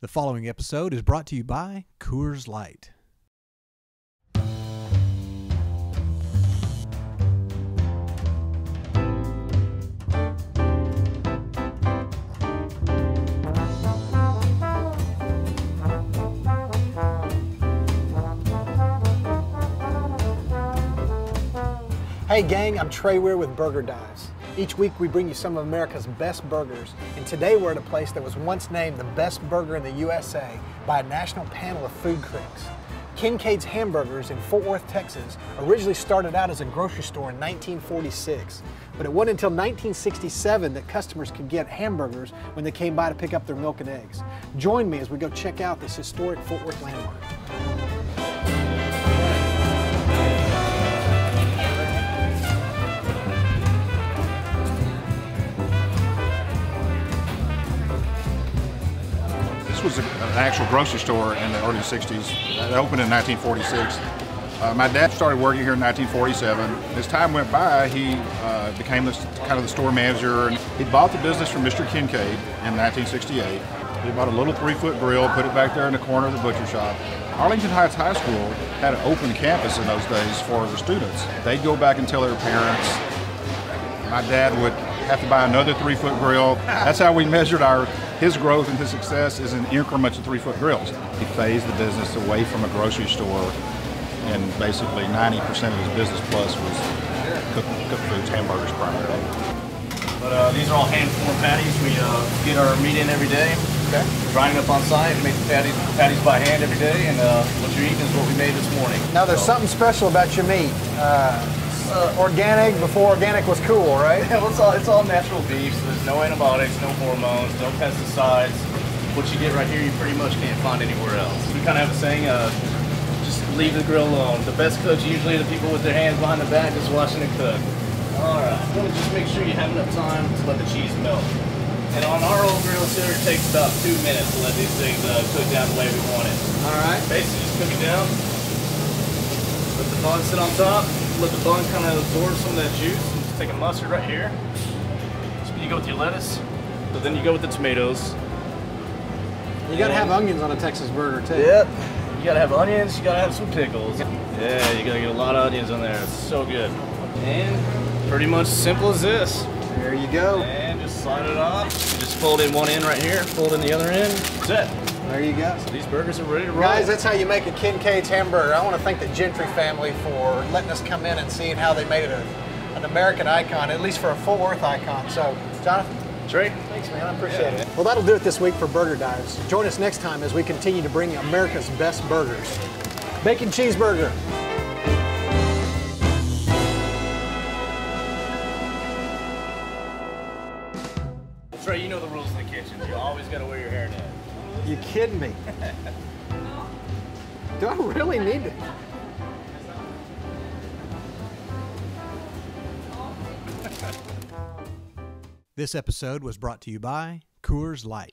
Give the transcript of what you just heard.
The following episode is brought to you by Coors Light. Hey gang, I'm Trey Weir with Burger Dives. Each week we bring you some of America's best burgers, and today we're at a place that was once named the best burger in the USA by a national panel of food critics. Kincaid's Hamburgers in Fort Worth, Texas originally started out as a grocery store in 1946, but it wasn't until 1967 that customers could get hamburgers when they came by to pick up their milk and eggs. Join me as we go check out this historic Fort Worth landmark. This was an actual grocery store in the early 60s. It opened in 1946. My dad started working here in 1947. As time went by, he became kind of the store manager. And he bought the business from Mr. Kincaid in 1968. He bought a little 3-foot grill, put it back there in the corner of the butcher shop. Arlington Heights High School had an open campus in those days for the students. They'd go back and tell their parents. My dad would have to buy another 3-foot grill. That's how we measured his growth and his success is in increments of 3-foot grills. He phased the business away from a grocery store, and basically 90% of his business plus was cooked foods, hamburgers primarily. But these are all hand-formed patties. We get our meat in every day. Okay. Grind it up on site, make the patties by hand every day, and what you're eating is what we made this morning. Now there's something special about your meat. Organic before organic was cool, right? Well, it's all natural beef, so there's no antibiotics, no hormones, no pesticides. What you get right here, you pretty much can't find anywhere else. We kind of have a saying, just leave the grill alone. The best cooks usually are the people with their hands behind the back just watching it cook. All right, you want to just make sure you have enough time to let the cheese melt. And on our old grills here, it takes about 2 minutes to let these things cook down the way we want it. All right. Basically, just cook it down. Let the bun sit on top. Let the bun kind of absorb some of that juice. And just take a mustard right here. So you go with your lettuce, but then you go with the tomatoes. You gotta have onions on a Texas burger too. Yep. You gotta have onions, you gotta have some pickles. Yeah, you gotta get a lot of onions on there. It's so good. And pretty much simple as this. There you go. And just slide it off. Just fold in one end right here, fold in the other end. That's it. There you go. So these burgers are ready to roll. Guys, that's how you make a Kincaid's hamburger. I want to thank the Gentry family for letting us come in and seeing how they made it an American icon, at least for a Fort Worth icon. So, Jonathan. Trey. Thanks, man. I appreciate it. Well, that'll do it this week for Burger Dives. Join us next time as we continue to bring you America's best burgers. Bacon cheeseburger. Trey, you know the rules in the kitchen. You always got to wear your hairnet. You kidding me? Do I really need to? This episode was brought to you by Coors Light.